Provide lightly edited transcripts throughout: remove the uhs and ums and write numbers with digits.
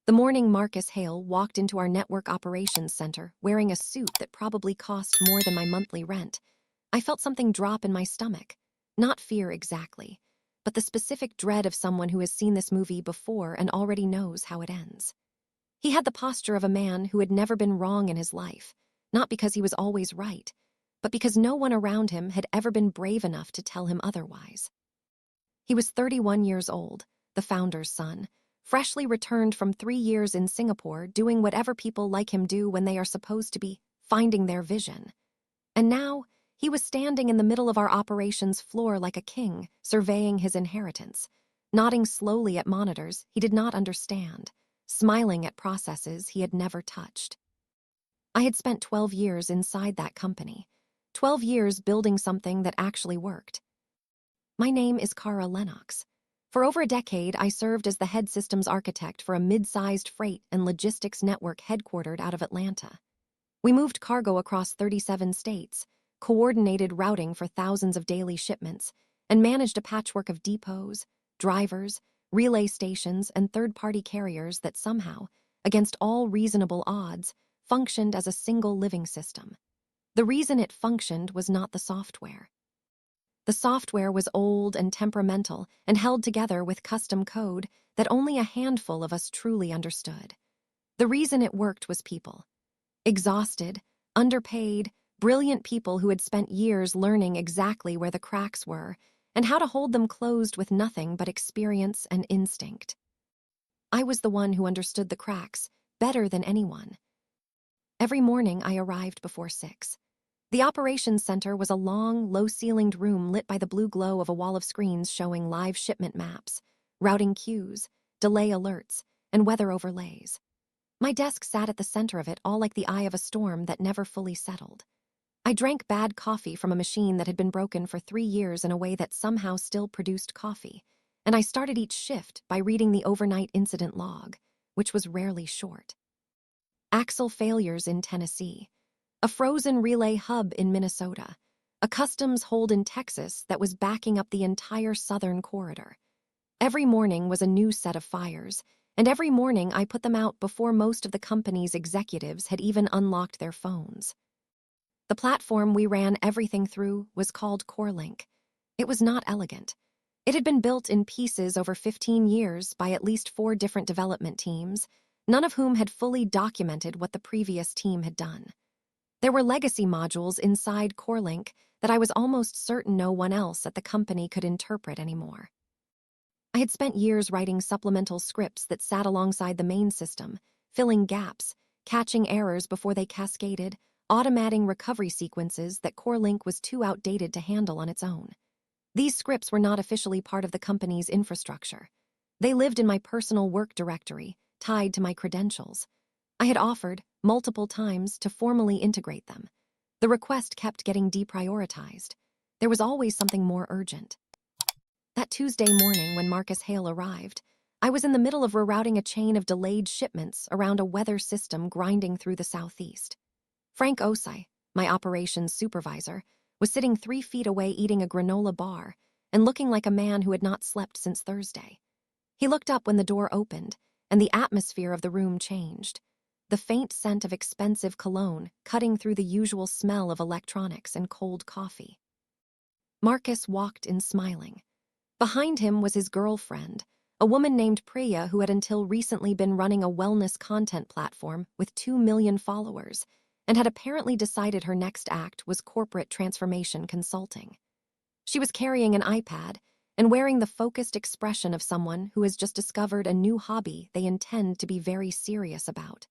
The morning Marcus Hale walked into our network operations center wearing a suit that probably cost more than my monthly rent. I felt something drop in my stomach. Not fear exactly, but the specific dread of someone who has seen this movie before and already knows how it ends. He had the posture of a man who had never been wrong in his life, not because he was always right, but because no one around him had ever been brave enough to tell him otherwise. He was 31 years old, the founder's son, freshly returned from 3 years in Singapore doing whatever people like him do when they are supposed to be finding their vision. And now, he was standing in the middle of our operations floor like a king, surveying his inheritance, nodding slowly at monitors he did not understand, smiling at processes he had never touched. I had spent 12 years inside that company, 12 years building something that actually worked. My name is Cara Lennox. For over a decade, I served as the head systems architect for a mid-sized freight and logistics network headquartered out of Atlanta. We moved cargo across 37 states, coordinated routing for thousands of daily shipments, and managed a patchwork of depots, drivers, relay stations, and third-party carriers that somehow, against all reasonable odds, functioned as a single living system. The reason it functioned was not the software. The software was old and temperamental and held together with custom code that only a handful of us truly understood. The reason it worked was people. Exhausted, underpaid, brilliant people who had spent years learning exactly where the cracks were and how to hold them closed with nothing but experience and instinct. I was the one who understood the cracks better than anyone. Every morning I arrived before 6. The operations center was a long, low-ceilinged room lit by the blue glow of a wall of screens showing live shipment maps, routing queues, delay alerts, and weather overlays. My desk sat at the center of it, all like the eye of a storm that never fully settled. I drank bad coffee from a machine that had been broken for 3 years in a way that somehow still produced coffee, and I started each shift by reading the overnight incident log, which was rarely short. Axle failures in Tennessee. A frozen relay hub in Minnesota, a customs hold in Texas that was backing up the entire southern corridor. Every morning was a new set of fires, and every morning I put them out before most of the company's executives had even unlocked their phones. The platform we ran everything through was called CoreLink. It was not elegant. It had been built in pieces over 15 years by at least 4 different development teams, none of whom had fully documented what the previous team had done. There were legacy modules inside CoreLink that I was almost certain no one else at the company could interpret anymore. I had spent years writing supplemental scripts that sat alongside the main system, filling gaps, catching errors before they cascaded, automating recovery sequences that CoreLink was too outdated to handle on its own. These scripts were not officially part of the company's infrastructure. They lived in my personal work directory, tied to my credentials. I had offered, multiple times, to formally integrate them. The request kept getting deprioritized. There was always something more urgent. That Tuesday morning when Marcus Hale arrived, I was in the middle of rerouting a chain of delayed shipments around a weather system grinding through the southeast. Frank Osai, my operations supervisor, was sitting 3 feet away eating a granola bar and looking like a man who had not slept since Thursday. He looked up when the door opened, and the atmosphere of the room changed. The faint scent of expensive cologne cutting through the usual smell of electronics and cold coffee. Marcus walked in smiling. Behind him was his girlfriend, a woman named Priya who had until recently been running a wellness content platform with 2 million followers and had apparently decided her next act was corporate transformation consulting. She was carrying an iPad and wearing the focused expression of someone who has just discovered a new hobby they intend to be very serious about.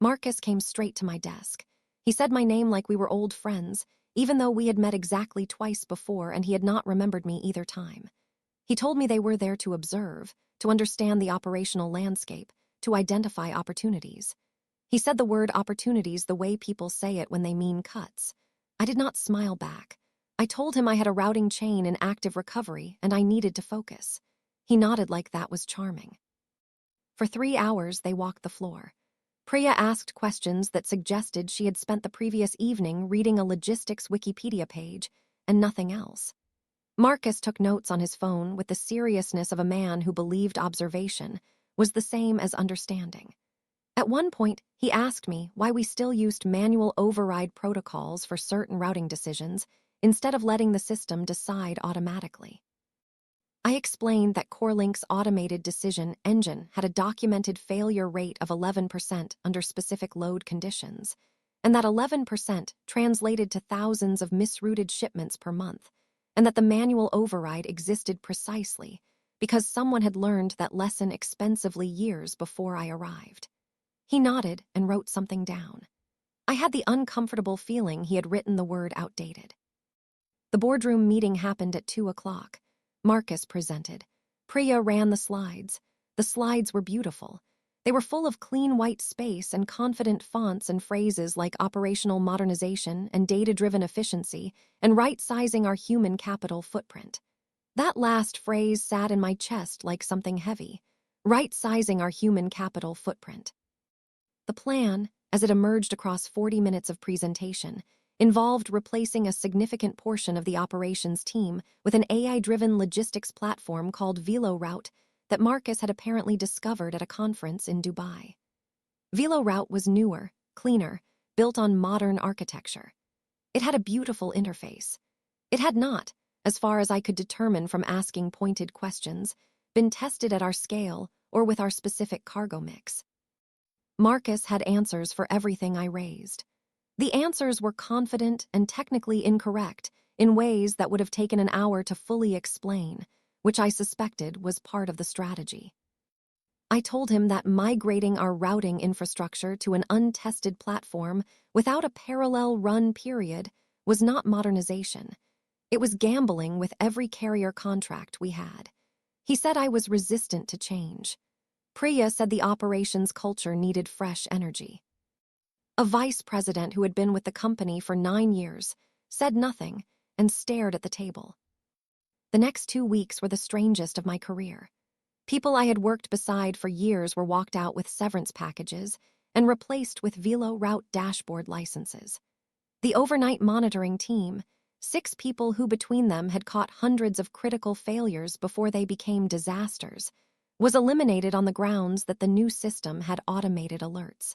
Marcus came straight to my desk. He said my name like we were old friends, even though we had met exactly twice before and he had not remembered me either time. He told me they were there to observe, to understand the operational landscape, to identify opportunities. He said the word opportunities the way people say it when they mean cuts. I did not smile back. I told him I had a routing chain in active recovery and I needed to focus. He nodded like that was charming. For 3 hours, they walked the floor. Priya asked questions that suggested she had spent the previous evening reading a logistics Wikipedia page and nothing else. Marcus took notes on his phone with the seriousness of a man who believed observation, was the same as understanding. At one point, he asked me why we still used manual override protocols for certain routing decisions instead of letting the system decide automatically. I explained that CoreLink's automated decision engine had a documented failure rate of 11% under specific load conditions, and that 11% translated to thousands of misrouted shipments per month, and that the manual override existed precisely because someone had learned that lesson expensively years before I arrived. He nodded and wrote something down. I had the uncomfortable feeling he had written the word outdated. The boardroom meeting happened at 2 o'clock. Marcus presented. Priya ran the slides. The slides were beautiful. They were full of clean white space and confident fonts and phrases like operational modernization and data-driven efficiency and right-sizing our human capital footprint. That last phrase sat in my chest like something heavy. Right-sizing our human capital footprint. The plan, as it emerged across 40 minutes of presentation, involved replacing a significant portion of the operations team with an AI-driven logistics platform called VeloRoute that Marcus had apparently discovered at a conference in Dubai. VeloRoute was newer, cleaner, built on modern architecture. It had a beautiful interface. It had not, as far as I could determine from asking pointed questions, been tested at our scale or with our specific cargo mix. Marcus had answers for everything I raised. The answers were confident and technically incorrect in ways that would have taken an hour to fully explain, which I suspected was part of the strategy. I told him that migrating our routing infrastructure to an untested platform without a parallel run period was not modernization. It was gambling with every carrier contract we had. He said I was resistant to change. Priya said the operations culture needed fresh energy. A vice president who had been with the company for 9 years said nothing and stared at the table. The next 2 weeks were the strangest of my career. People I had worked beside for years were walked out with severance packages and replaced with VeloRoute dashboard licenses. The overnight monitoring team, 6 people who between them had caught hundreds of critical failures before they became disasters, was eliminated on the grounds that the new system had automated alerts.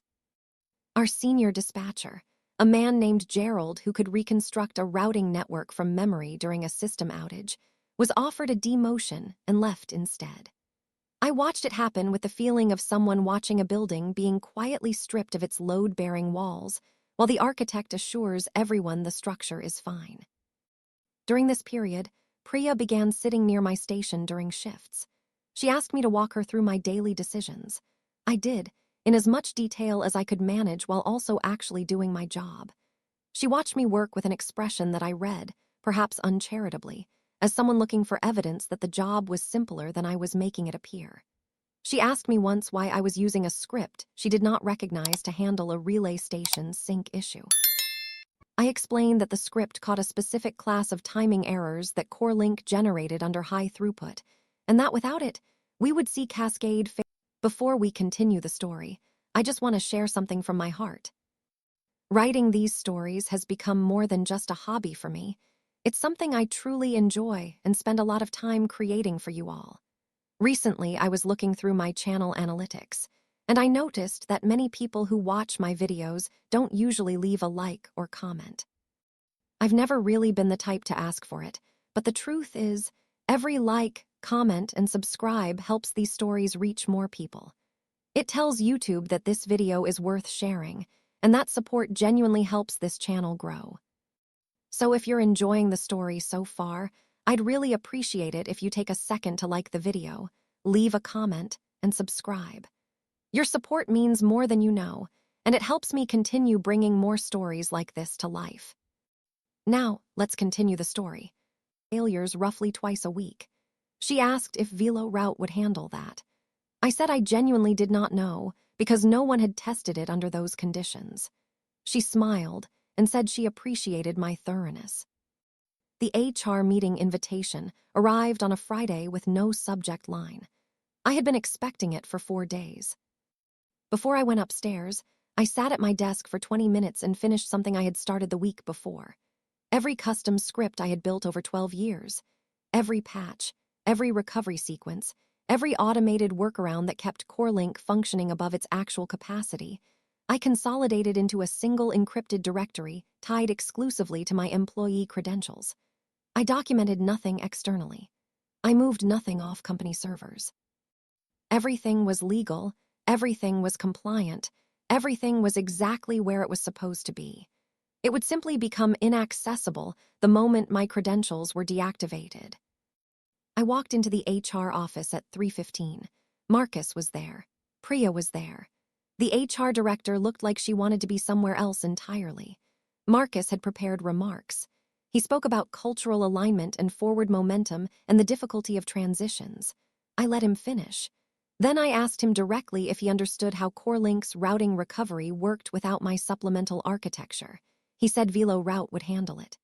Our senior dispatcher, a man named Gerald who could reconstruct a routing network from memory during a system outage, was offered a demotion and left instead. I watched it happen with the feeling of someone watching a building being quietly stripped of its load-bearing walls, while the architect assures everyone the structure is fine. During this period, Priya began sitting near my station during shifts. She asked me to walk her through my daily decisions. I did, in as much detail as I could manage while also actually doing my job. She watched me work with an expression that I read, perhaps uncharitably, as someone looking for evidence that the job was simpler than I was making it appear. She asked me once why I was using a script she did not recognize to handle a relay station sync issue. I explained that the script caught a specific class of timing errors that CoreLink generated under high throughput, and that without it, we would see cascade failure. Before we continue the story, I just want to share something from my heart. Writing these stories has become more than just a hobby for me. It's something I truly enjoy and spend a lot of time creating for you all. Recently, I was looking through my channel analytics, and I noticed that many people who watch my videos don't usually leave a like or comment. I've never really been the type to ask for it, but the truth is, every like, comment, and subscribe helps these stories reach more people. It tells YouTube that this video is worth sharing, and that support genuinely helps this channel grow. So if you're enjoying the story so far, I'd really appreciate it if you take a second to like the video, leave a comment, and subscribe. Your support means more than you know, and it helps me continue bringing more stories like this to life. Now, let's continue the story. Failures roughly twice a week. She asked if VeloRoute would handle that. I said I genuinely did not know, because no one had tested it under those conditions. She smiled and said she appreciated my thoroughness. The HR meeting invitation arrived on a Friday with no subject line. I had been expecting it for 4 days. Before I went upstairs, I sat at my desk for 20 minutes and finished something I had started the week before. Every custom script I had built over 12 years. Every patch, every recovery sequence, every automated workaround that kept CoreLink functioning above its actual capacity, I consolidated into a single encrypted directory tied exclusively to my employee credentials. I documented nothing externally. I moved nothing off company servers. Everything was legal, everything was compliant, everything was exactly where it was supposed to be. It would simply become inaccessible the moment my credentials were deactivated. I walked into the HR office at 3:15. Marcus was there. Priya was there. The HR director looked like she wanted to be somewhere else entirely. Marcus had prepared remarks. He spoke about cultural alignment and forward momentum and the difficulty of transitions. I let him finish. Then I asked him directly if he understood how CoreLink's routing recovery worked without my supplemental architecture. He said Velo Route would handle it.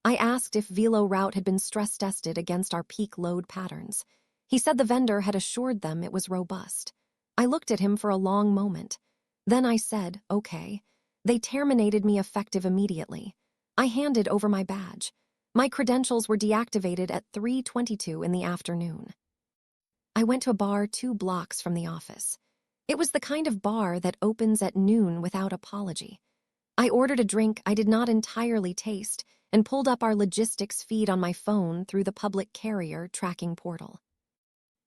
I asked if Velo Route had been stress-tested against our peak load patterns. He said the vendor had assured them it was robust. I looked at him for a long moment. Then I said, okay. They terminated me effective immediately. I handed over my badge. My credentials were deactivated at 3:22 in the afternoon. I went to a bar 2 blocks from the office. It was the kind of bar that opens at noon without apology. I ordered a drink I did not entirely taste and pulled up our logistics feed on my phone through the public carrier tracking portal.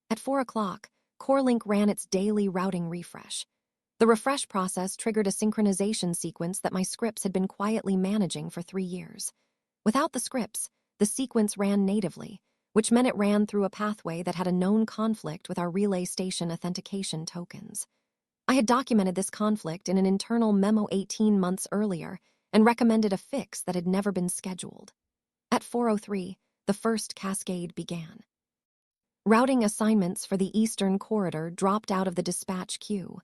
At 4 o'clock, CoreLink ran its daily routing refresh. The refresh process triggered a synchronization sequence that my scripts had been quietly managing for 3 years. Without the scripts, the sequence ran natively, which meant it ran through a pathway that had a known conflict with our relay station authentication tokens. I had documented this conflict in an internal memo 18 months earlier and recommended a fix that had never been scheduled. At 4:03, the first cascade began. Routing assignments for the Eastern Corridor dropped out of the dispatch queue.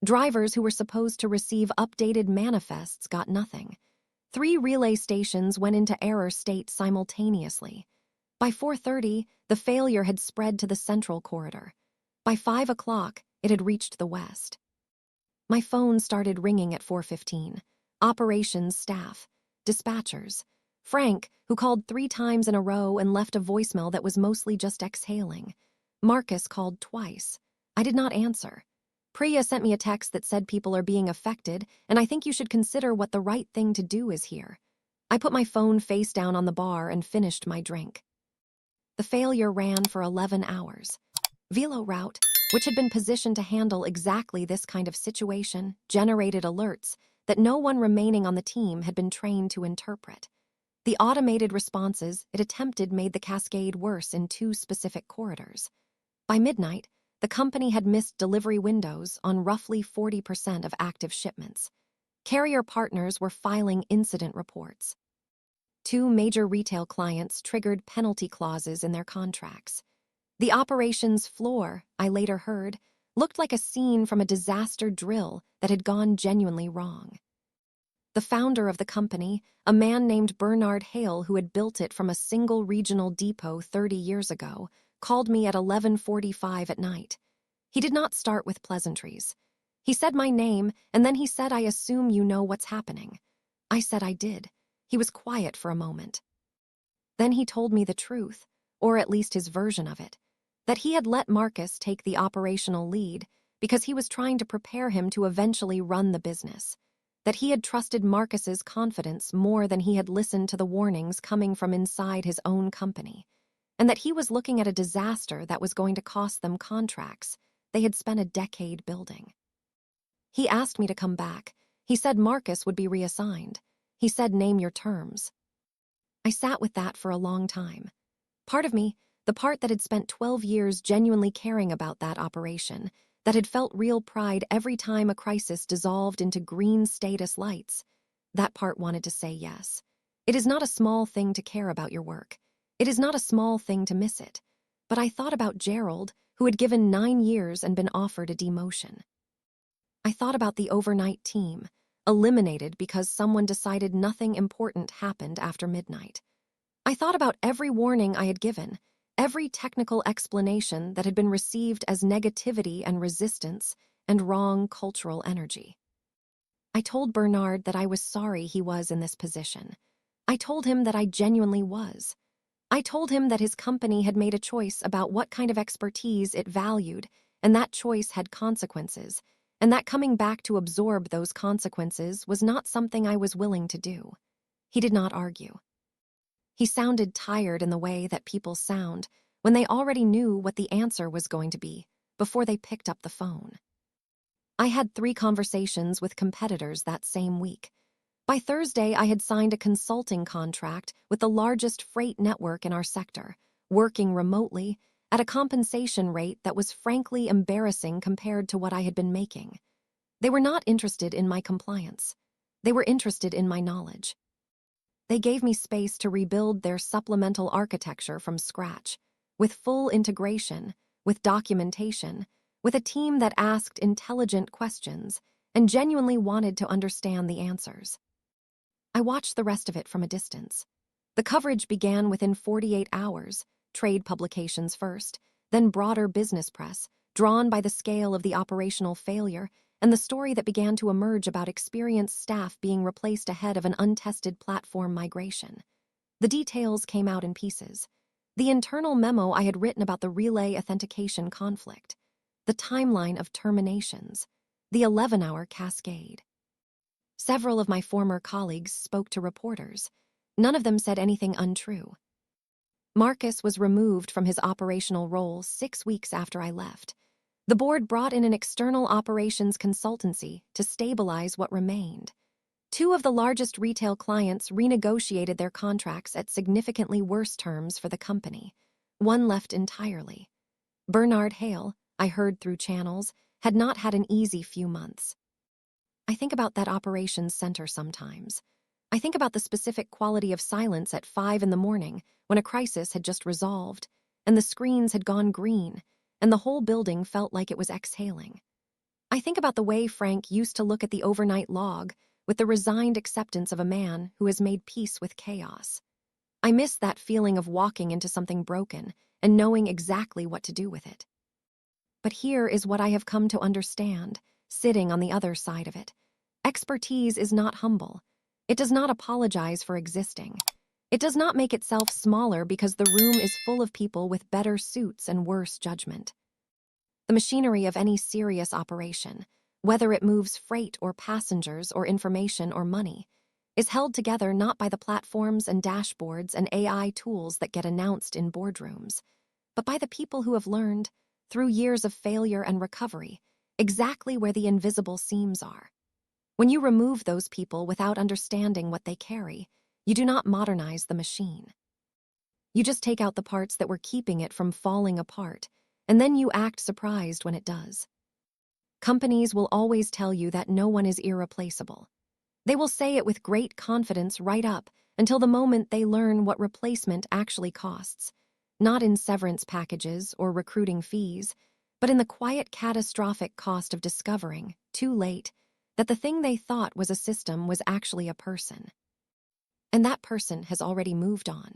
Drivers who were supposed to receive updated manifests got nothing. 3 relay stations went into error state simultaneously. By 4:30, the failure had spread to the Central Corridor. By 5 o'clock, it had reached the West. My phone started ringing at 4:15. Operations staff, dispatchers. Frank, who called 3 times in a row and left a voicemail that was mostly just exhaling. Marcus called twice. I did not answer. Priya sent me a text that said people are being affected, and I think you should consider what the right thing to do is here. I put my phone face down on the bar and finished my drink. The failure ran for 11 hours. Velo Route, which had been positioned to handle exactly this kind of situation, generated alerts that no one remaining on the team had been trained to interpret. The automated responses it attempted made the cascade worse in 2 specific corridors. By midnight, the company had missed delivery windows on roughly 40% of active shipments. Carrier partners were filing incident reports. 2 major retail clients triggered penalty clauses in their contracts. The operations floor, I later heard, looked like a scene from a disaster drill that had gone genuinely wrong. The founder of the company, a man named Bernard Hale who had built it from a single regional depot 30 years ago, called me at 11:45 at night. He did not start with pleasantries. He said my name, and then he said, "I assume you know what's happening." I said I did. He was quiet for a moment. Then he told me the truth, or at least his version of it, that he had let Marcus take the operational lead because he was trying to prepare him to eventually run the business, that he had trusted Marcus's confidence more than he had listened to the warnings coming from inside his own company, and that he was looking at a disaster that was going to cost them contracts they had spent a decade building. He asked me to come back. He said Marcus would be reassigned. He said, "Name your terms." I sat with that for a long time. Part of me, the part that had spent 12 years genuinely caring about that operation, that had felt real pride every time a crisis dissolved into green status lights, that part wanted to say yes. It is not a small thing to care about your work. It is not a small thing to miss it. But I thought about Gerald, who had given 9 years and been offered a demotion. I thought about the overnight team, eliminated because someone decided nothing important happened after midnight. I thought about every warning I had given, every technical explanation that had been received as negativity and resistance and wrong cultural energy. I told Bernard that I was sorry he was in this position. I told him that I genuinely was. I told him that his company had made a choice about what kind of expertise it valued, and that choice had consequences, and that coming back to absorb those consequences was not something I was willing to do. He did not argue. He sounded tired in the way that people sound when they already knew what the answer was going to be before they picked up the phone. I had 3 conversations with competitors that same week. By Thursday, I had signed a consulting contract with the largest freight network in our sector, working remotely at a compensation rate that was frankly embarrassing compared to what I had been making. They were not interested in my compliance. They were interested in my knowledge. They gave me space to rebuild their supplemental architecture from scratch, with full integration, with documentation, with a team that asked intelligent questions and genuinely wanted to understand the answers. I watched the rest of it from a distance. The coverage began within 48 hours, trade publications first, then broader business press, drawn by the scale of the operational failure and the story that began to emerge about experienced staff being replaced ahead of an untested platform migration. The details came out in pieces. The internal memo I had written about the relay authentication conflict, the timeline of terminations, the 11-hour cascade. Several of my former colleagues spoke to reporters. None of them said anything untrue. Marcus was removed from his operational role 6 weeks after I left. The board brought in an external operations consultancy to stabilize what remained. 2 of the largest retail clients renegotiated their contracts at significantly worse terms for the company. 1 left entirely. Bernard Hale, I heard through channels, had not had an easy few months. I think about that operations center sometimes. I think about the specific quality of silence at 5 in the morning when a crisis had just resolved, and the screens had gone green, and the whole building felt like it was exhaling. I think about the way Frank used to look at the overnight log with the resigned acceptance of a man who has made peace with chaos. I miss that feeling of walking into something broken and knowing exactly what to do with it. But here is what I have come to understand, sitting on the other side of it. Expertise is not humble. It does not apologize for existing. It does not make itself smaller because the room is full of people with better suits and worse judgment. The machinery of any serious operation, whether it moves freight or passengers or information or money, is held together not by the platforms and dashboards and AI tools that get announced in boardrooms, but by the people who have learned, through years of failure and recovery, exactly where the invisible seams are. When you remove those people without understanding what they carry, you do not modernize the machine. You just take out the parts that were keeping it from falling apart, and then you act surprised when it does. Companies will always tell you that no one is irreplaceable. They will say it with great confidence right up until the moment they learn what replacement actually costs, not in severance packages or recruiting fees, but in the quiet catastrophic cost of discovering, too late, that the thing they thought was a system was actually a person. And that person has already moved on.